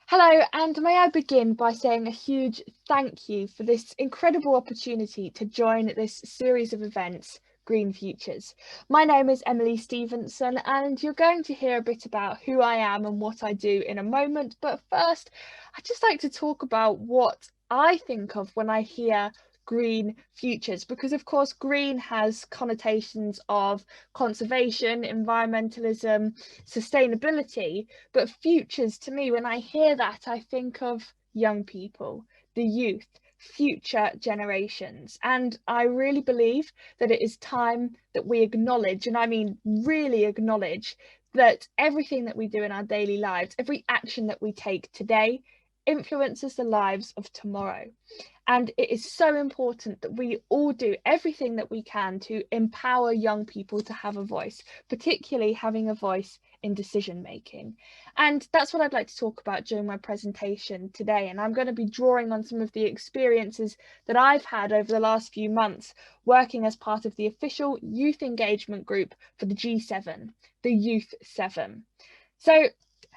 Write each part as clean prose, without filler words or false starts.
Hello, and may I begin by saying a huge thank you for this incredible opportunity to join this series of events, Green Futures. My name is Emily Stevenson, and you're going to hear a bit about who I am and what I do in a moment. But first, I'd just like to talk about what I think of when I hear green futures, because of course green has connotations of conservation, environmentalism, sustainability, but futures, to me, when I hear that, I think of young people, the youth, future generations. And I really believe that it is time that we acknowledge, and I mean really acknowledge, that everything that we do in our daily lives, every action that we take today, influences the lives of tomorrow. And it is so important that we all do everything that we can to empower young people to have a voice, particularly having a voice in decision making. And that's what I'd like to talk about during my presentation today. And I'm going to be drawing on some of the experiences that I've had over the last few months working as part of the official youth engagement group for the G7, the Youth 7. So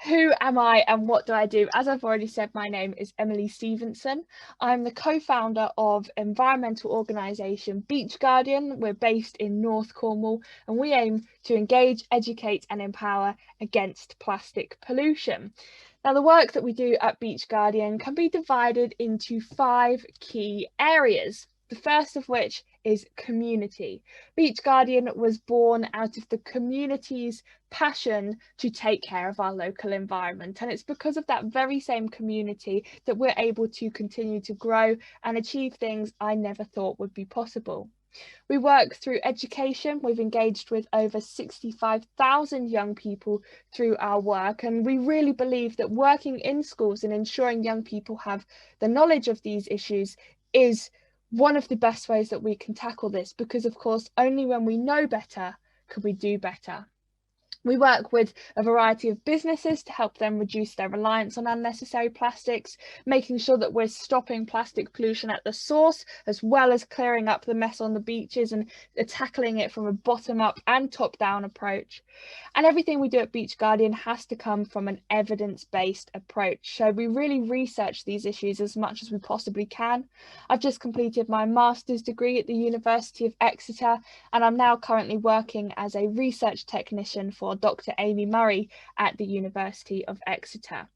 who am I and what do I do? As I've already said, my name is Emily Stevenson. I'm the co-founder of environmental organisation Beach Guardian. We're based in North Cornwall, and we aim to engage, educate and empower against plastic pollution. Now, the work that we do at Beach Guardian can be divided into 5 key areas. The first of which is community. Beach Guardian was born out of the community's passion to take care of our local environment, and it's because of that very same community that we're able to continue to grow and achieve things I never thought would be possible. We work through education. We've engaged with over 65,000 young people through our work, and we really believe that working in schools and ensuring young people have the knowledge of these issues is one of the best ways that we can tackle this, because of course only when we know better can we do better. We work with a variety of businesses to help them reduce their reliance on unnecessary plastics, making sure that we're stopping plastic pollution at the source, as well as clearing up the mess on the beaches and tackling it from a bottom-up and top-down approach. And everything we do at Beach Guardian has to come from an evidence-based approach. So we really research these issues as much as we possibly can. I've just completed my master's degree at the University of Exeter, and I'm now currently working as a research technician for Dr. Amy Murray at the University of Exeter.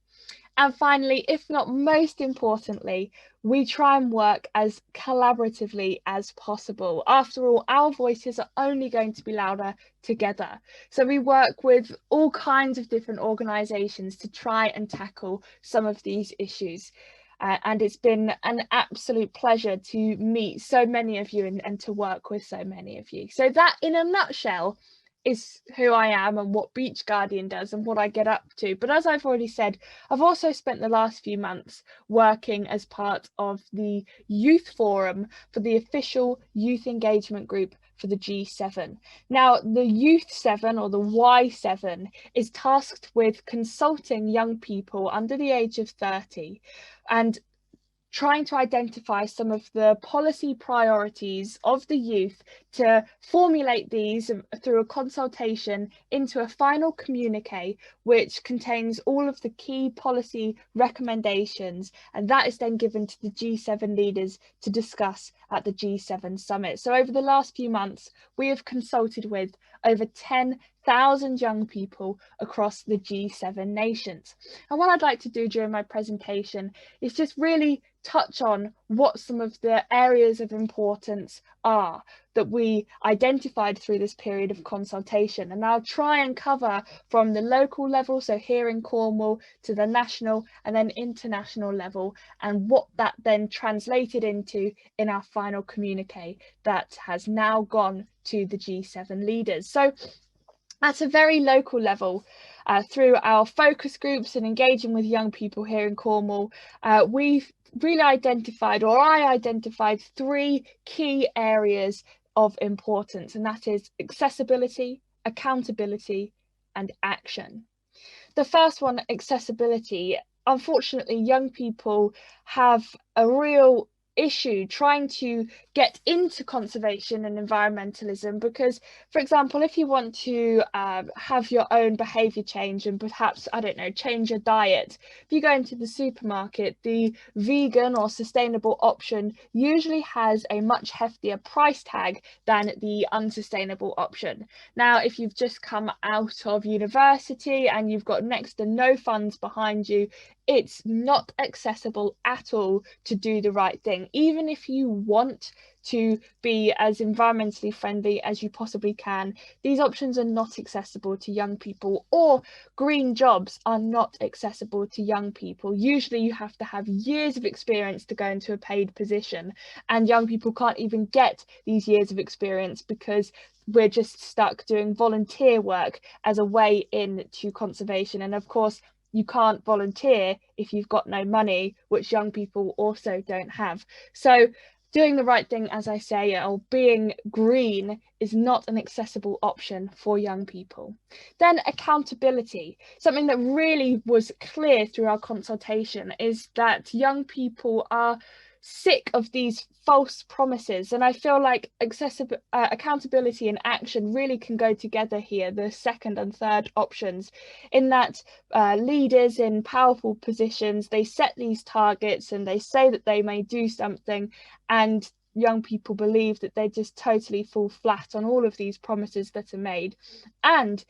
And finally, if not most importantly, we try and work as collaboratively as possible. After all, our voices are only going to be louder together. So we work with all kinds of different organisations to try and tackle some of these issues. And it's been an absolute pleasure to meet so many of you and to work with so many of you. So that, in a nutshell, is who I am and what Beach Guardian does and what I get up to. But as I've already said, I've also spent the last few months working as part of the youth forum for the official youth engagement group for the G7. Now, the Youth 7, or the Y7, is tasked with consulting young people under the age of 30 and trying to identify some of the policy priorities of the youth, to formulate these through a consultation into a final communique which contains all of the key policy recommendations, and that is then given to the G7 leaders to discuss at the G7 summit. So over the last few months we have consulted with over 10,000 young people across the G7 nations. And what I'd like to do during my presentation is just really touch on what some of the areas of importance are that we identified through this period of consultation. And I'll try and cover from the local level, so here in Cornwall, to the national and then international level, and what that then translated into in our final communique that has now gone to the G7 leaders. So at a very local level, through our focus groups and engaging with young people here in Cornwall, we've really identified, or I identified, 3 key areas of importance, and that is accessibility, accountability, and action. The first one, accessibility. Unfortunately, young people have a real issue trying to get into conservation and environmentalism, because, for example, if you want to have your own behavior change and perhaps, I don't know, change your diet, if you go into the supermarket, the vegan or sustainable option usually has a much heftier price tag than the unsustainable option. Now, if you've just come out of university and you've got next to no funds behind you, it's not accessible at all to do the right thing. Even if you want to be as environmentally friendly as you possibly can, these options are not accessible to young people, or green jobs are not accessible to young people. Usually you have to have years of experience to go into a paid position, and young people can't even get these years of experience because we're just stuck doing volunteer work as a way into conservation. And of course, you can't volunteer if you've got no money, which young people also don't have. So doing the right thing, as I say, or being green is not an accessible option for young people. Then accountability. Something that really was clear through our consultation is that young people are sick of these false promises, and I feel like accountability and action really can go together here, the second and third options, in that leaders in powerful positions, they set these targets and they say that they may do something, and young people believe that they just totally fall flat on all of these promises that are made. And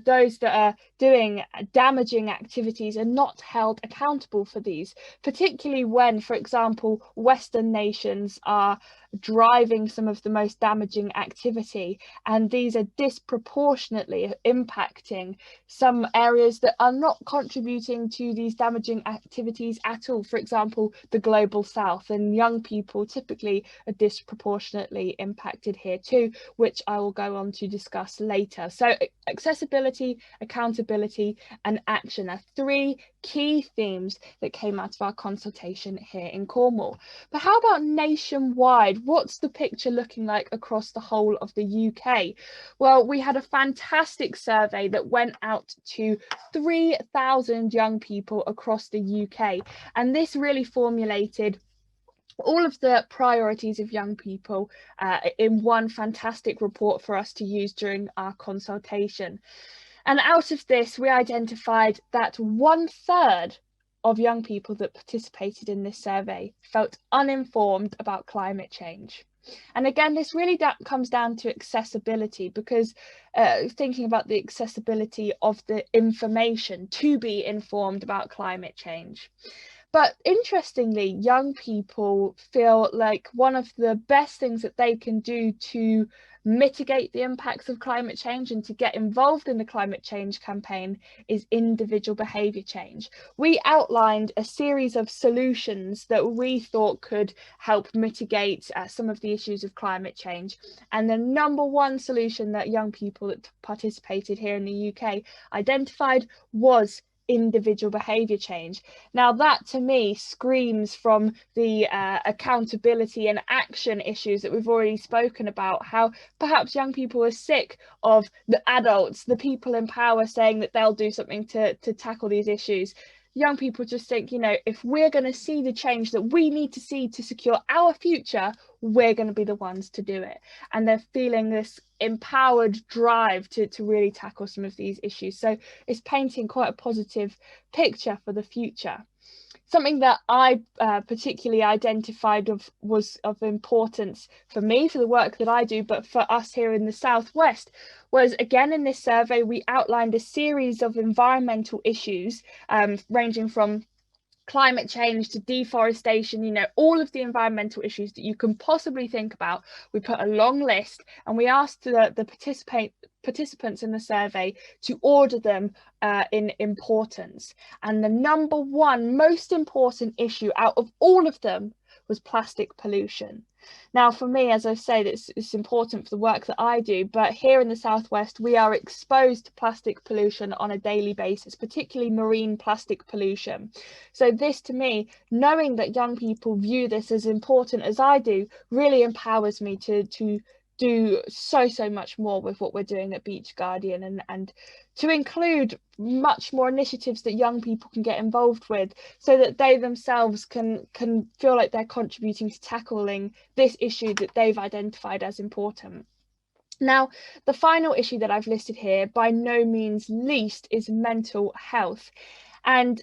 those that are doing damaging activities are not held accountable for these, particularly when, for example, Western nations are driving some of the most damaging activity, and these are disproportionately impacting some areas that are not contributing to these damaging activities at all. For example, the global south, and young people typically are disproportionately impacted here too, which I will go on to discuss later. So accessibility, accountability and action are three key themes that came out of our consultation here in Cornwall. But how about nationwide? What's the picture looking like across the whole of the UK? Well, we had a fantastic survey that went out to 3,000 young people across the UK, and this really formulated all of the priorities of young people in one fantastic report for us to use during our consultation. And out of this, we identified that 1/3 of young people that participated in this survey felt uninformed about climate change. And again, this really comes down to accessibility, because thinking about the accessibility of the information to be informed about climate change. But interestingly, young people feel like one of the best things that they can do to mitigate the impacts of climate change and to get involved in the climate change campaign is individual behaviour change. We outlined a series of solutions that we thought could help mitigate some of the issues of climate change. And the number one solution that young people that participated here in the UK identified was individual behaviour change. Now that to me screams from the accountability and action issues that we've already spoken about, how perhaps young people are sick of the adults, the people in power, saying that they'll do something to tackle these issues. Young people just think, you know, if we're going to see the change that we need to see to secure our future, we're going to be the ones to do it. And they're feeling this empowered drive to really tackle some of these issues. So it's painting quite a positive picture for the future. Something that I particularly identified was of importance for me, for the work that I do, but for us here in the Southwest, was, again, in this survey, we outlined a series of environmental issues ranging from climate change to deforestation, you know, all of the environmental issues that you can possibly think about. We put a long list and we asked the participants in the survey to order them in importance. And the number one most important issue out of all of them was plastic pollution. Now, for me, as I say, it's important for the work that I do, but here in the Southwest, we are exposed to plastic pollution on a daily basis, particularly marine plastic pollution. So this, to me, knowing that young people view this as important as I do, really empowers me to do so much more with what we're doing at Beach Guardian, and to include much more initiatives that young people can get involved with, so that they themselves can feel like they're contributing to tackling this issue that they've identified as important. Now, the final issue that I've listed here, by no means least, is mental health. And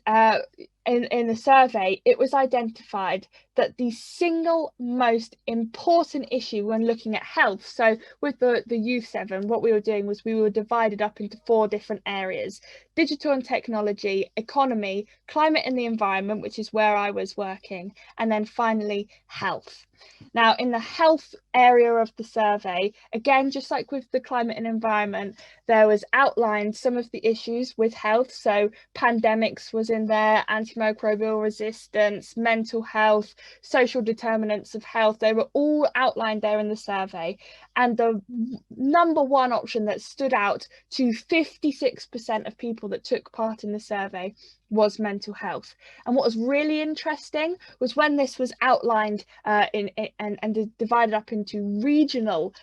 in the survey, it was identified that the single most important issue when looking at health, so with the Youth 7, what we were doing was we were divided up into 4 different areas: digital and technology, economy, climate and the environment, which is where I was working, and then finally health. Now, in the health area of the survey, again, just like with the climate and environment, there was outlined some of the issues with health. So pandemics was in there, antimicrobial resistance, mental health, social determinants of health. They were all outlined there in the survey. And the number one option that stood out to 56% of people that took part in the survey was mental health. And what was really interesting was when this was outlined and divided up into regional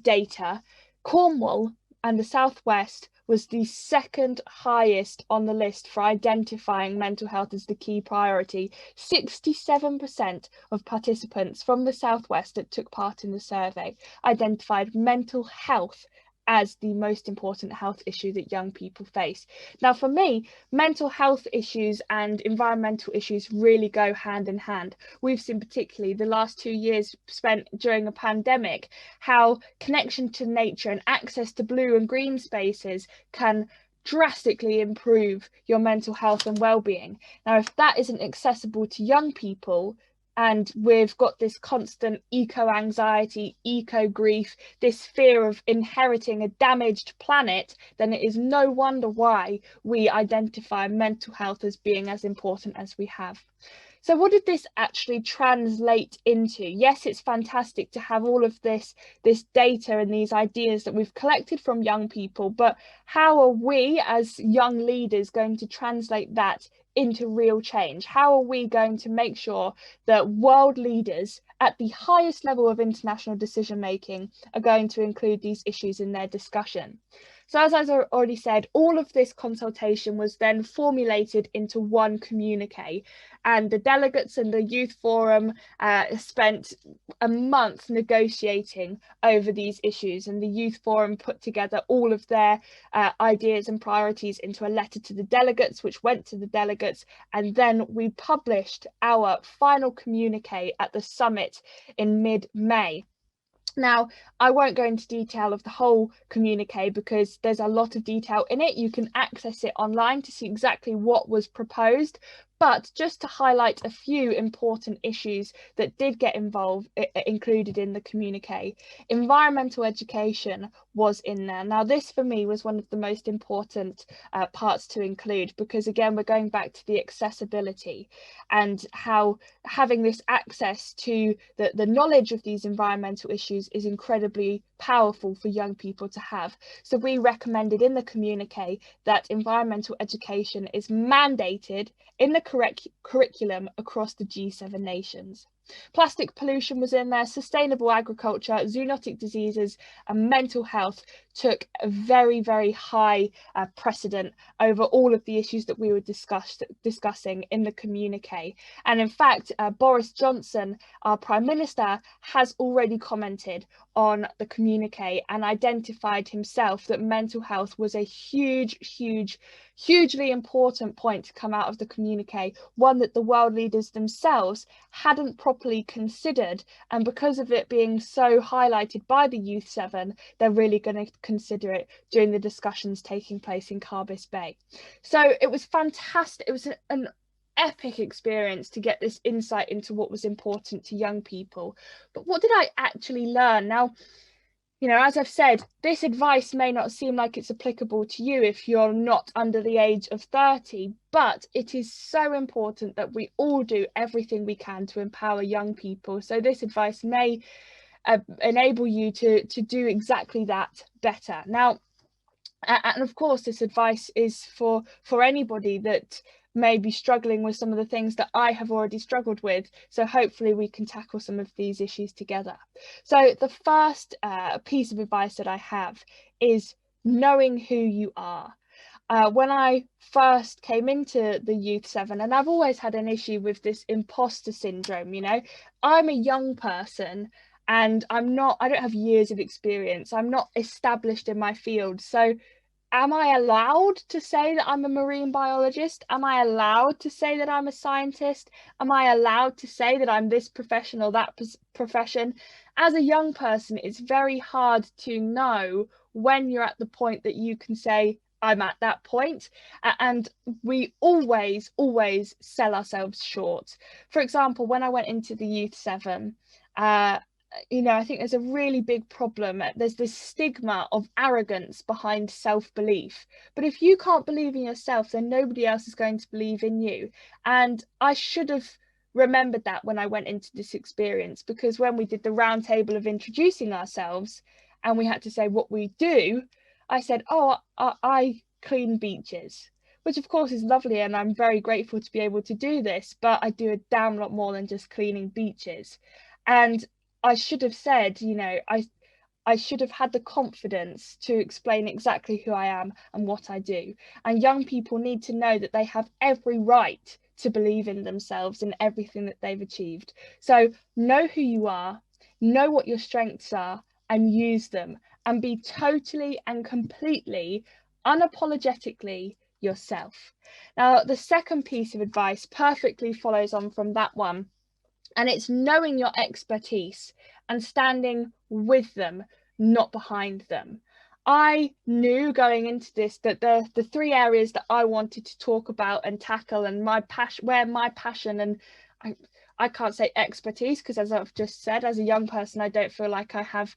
data, Cornwall and the Southwest was the second highest on the list for identifying mental health as the key priority. 67% of participants from the Southwest that took part in the survey identified mental health as the most important health issue that young people face. Now, for me, mental health issues and environmental issues really go hand in hand. We've seen, particularly the last 2 years spent during a pandemic, how connection to nature and access to blue and green spaces can drastically improve your mental health and well-being. Now, if that isn't accessible to young people, and we've got this constant eco-anxiety, eco-grief, this fear of inheriting a damaged planet, then it is no wonder why we identify mental health as being as important as we have. So what did this actually translate into? Yes, it's fantastic to have all of this data and these ideas that we've collected from young people, but how are we as young leaders going to translate that into real change? How are we going to make sure that world leaders at the highest level of international decision making are going to include these issues in their discussion? So as I already said, all of this consultation was then formulated into one communique, and the delegates and the Youth Forum spent a month negotiating over these issues, and the Youth Forum put together all of their ideas and priorities into a letter to the delegates, which went to the delegates, and then we published our final communique at the summit in mid-May. Now, I won't go into detail of the whole communique because there's a lot of detail in it. You can access it online to see exactly what was proposed, but just to highlight a few important issues that did get included in the communique. Environmental education was in there. Now, this for me was one of the most important parts to include, because again, we're going back to the accessibility and how having this access to the knowledge of these environmental issues is incredibly powerful for young people to have. So we recommended in the communique that environmental education is mandated in the curriculum across the G7 nations. Plastic pollution was in there, sustainable agriculture, zoonotic diseases and mental health took a very, very high precedent over all of the issues that we were discussing in the communique. And in fact, Boris Johnson, our Prime Minister, has already commented on the communique and identified himself that mental health was a hugely important point to come out of the communique, one that the world leaders themselves hadn't properly considered, and because of it being so highlighted by the Youth 7, they're really going to consider it during the discussions taking place in Carbis Bay. So it was fantastic. It was an epic experience to get this insight into what was important to young people. But what did I actually learn? Now, you know, as I've said, this advice may not seem like it's applicable to you if you're not under the age of 30, but it is so important that we all do everything we can to empower young people. So this advice may enable you to do exactly that better. Now, and of course, this advice is for anybody that may be struggling with some of the things that I have already struggled with. So hopefully we can tackle some of these issues together. So the first piece of advice that I have is knowing who you are. When I first came into the Youth 7, and I've always had an issue with this imposter syndrome, you know, I'm a young person and I don't have years of experience. I'm not established in my field. So am I allowed to say that I'm a marine biologist? Am I allowed to say that I'm a scientist? Am I allowed to say that I'm this profession or that profession? As a young person, it's very hard to know when you're at the point that you can say, I'm at that point. And we always sell ourselves short. For example, when I went into the Youth 7, you know, I think there's a really big problem. There's this stigma of arrogance behind self-belief. But if you can't believe in yourself, then nobody else is going to believe in you. And I should have remembered that when I went into this experience, because when we did the round table of introducing ourselves and we had to say what we do, I said, oh, I clean beaches, which of course is lovely. And I'm very grateful to be able to do this, but I do a damn lot more than just cleaning beaches. And I should have said, you know, I should have had the confidence to explain exactly who I am and what I do. And young people need to know that they have every right to believe in themselves and everything that they've achieved. So know who you are, know what your strengths are, and use them, and be totally and completely, unapologetically yourself. Now, the second piece of advice perfectly follows on from that one. And it's knowing your expertise and standing with them, not behind them. I knew going into this that the three areas that I wanted to talk about and tackle, and my passion, where my passion and I can't say expertise, because as I've just said, as a young person, I don't feel like I have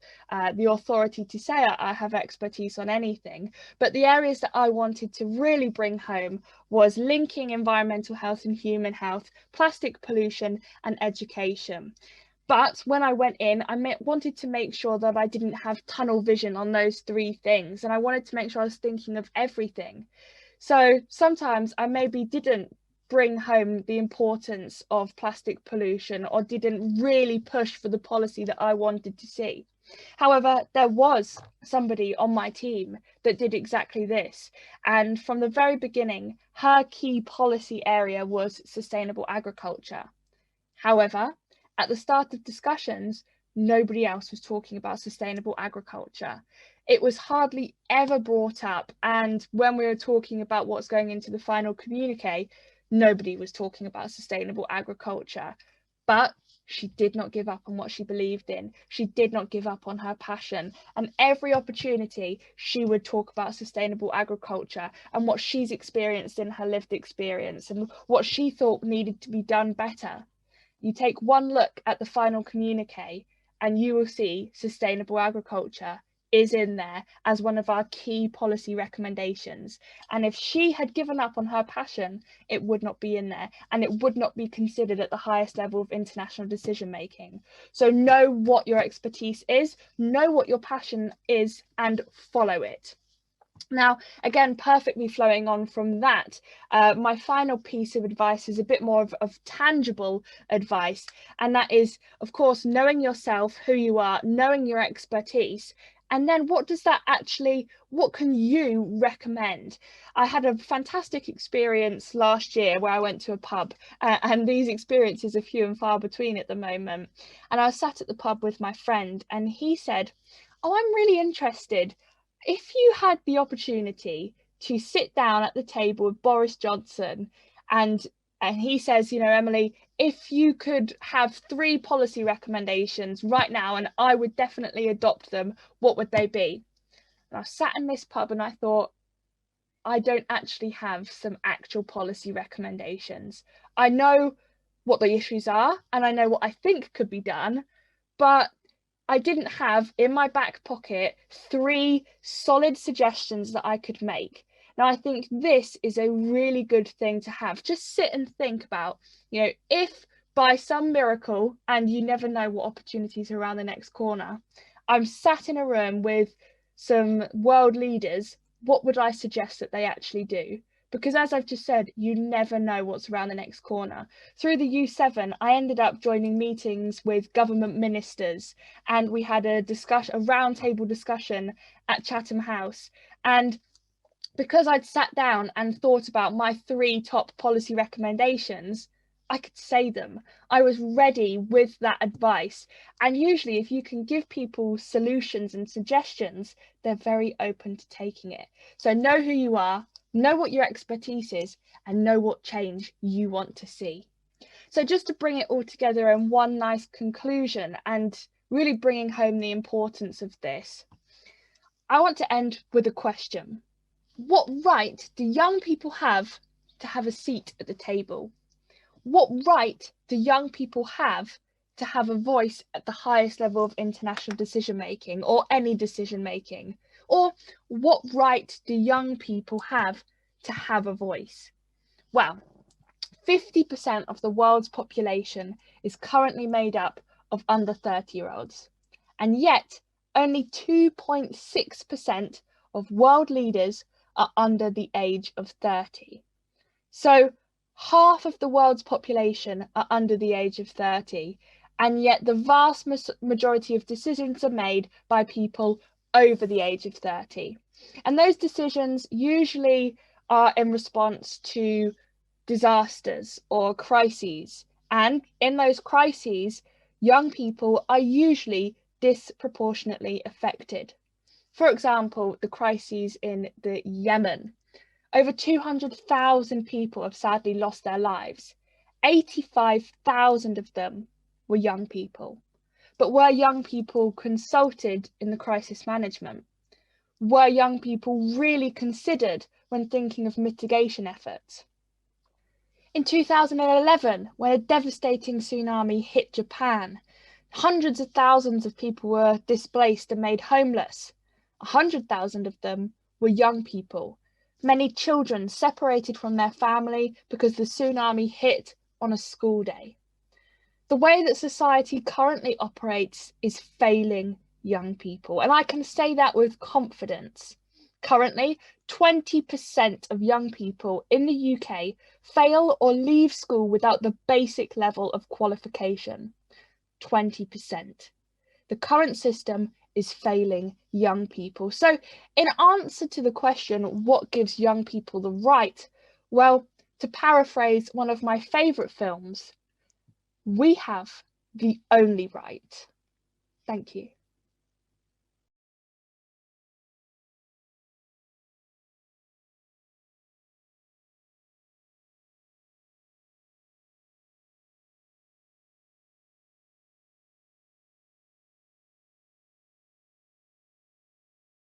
the authority to say I have expertise on anything. But the areas that I wanted to really bring home was linking environmental health and human health, plastic pollution, and education. But when I went in, I wanted to make sure that I didn't have tunnel vision on those three things. And I wanted to make sure I was thinking of everything. So sometimes I maybe didn't bring home the importance of plastic pollution or didn't really push for the policy that I wanted to see. However, there was somebody on my team that did exactly this. And from the very beginning, her key policy area was sustainable agriculture. However, at the start of discussions, nobody else was talking about sustainable agriculture. It was hardly ever brought up. And when we were talking about what's going into the final communique, nobody was talking about sustainable agriculture. But she did not give up on what she believed in. She did not give up on her passion. And every opportunity, she would talk about sustainable agriculture and what she's experienced in her lived experience and what she thought needed to be done better. You take one look at the final communique and you will see sustainable agriculture is in there as one of our key policy recommendations. And if she had given up on her passion, it would not be in there and it would not be considered at the highest level of international decision making. So know what your expertise is, know what your passion is, and follow it. Now, again, perfectly flowing on from that, my final piece of advice is a bit more of tangible advice. And that is, of course, knowing yourself, who you are, knowing your expertise. And then what can you recommend? I had a fantastic experience last year where I went to a pub and these experiences are few and far between at the moment. And I was sat at the pub with my friend and he said, oh, I'm really interested. If you had the opportunity to sit down at the table with Boris Johnson and he says, you know, Emily, if you could have 3 policy recommendations right now and I would definitely adopt them, what would they be? And I sat in this pub and I thought, I don't actually have some actual policy recommendations. I know what the issues are and I know what I think could be done, but I didn't have in my back pocket 3 solid suggestions that I could make. Now, I think this is a really good thing to have. Just sit and think about, you know, if by some miracle, and you never know what opportunities are around the next corner, I'm sat in a room with some world leaders, what would I suggest that they actually do? because as I've just said, you never know what's around the next corner. Through the U7, I ended up joining meetings with government ministers, and we had a roundtable discussion at Chatham House. And because I'd sat down and thought about my 3 top policy recommendations, I could say them. I was ready with that advice. And usually, if you can give people solutions and suggestions, they're very open to taking it. So know who you are, know what your expertise is, and know what change you want to see. So just to bring it all together in one nice conclusion and really bringing home the importance of this, I want to end with a question. What right do young people have to have a seat at the table? What right do young people have to have a voice at the highest level of international decision making, or any decision making? Or what right do young people have to have a voice? Well, 50% of the world's population is currently made up of under 30-year-olds, and yet only 2.6% of world leaders are under the age of 30. So half of the world's population are under the age of 30, and yet the vast majority of decisions are made by people over the age of 30. And those decisions usually are in response to disasters or crises. And in those crises, young people are usually disproportionately affected. For example, the crises in the Yemen. Over 200,000 people have sadly lost their lives. 85,000 of them were young people. But were young people consulted in the crisis management? Were young people really considered when thinking of mitigation efforts? In 2011, when a devastating tsunami hit Japan, hundreds of thousands of people were displaced and made homeless. 100,000 of them were young people. Many children separated from their family because the tsunami hit on a school day. The way that society currently operates is failing young people, and I can say that with confidence. Currently, 20% of young people in the UK fail or leave school without the basic level of qualification. 20%. The current system is failing young people. So in answer to the question, what gives young people the right? Well, to paraphrase one of my favourite films, we have the only right. Thank you.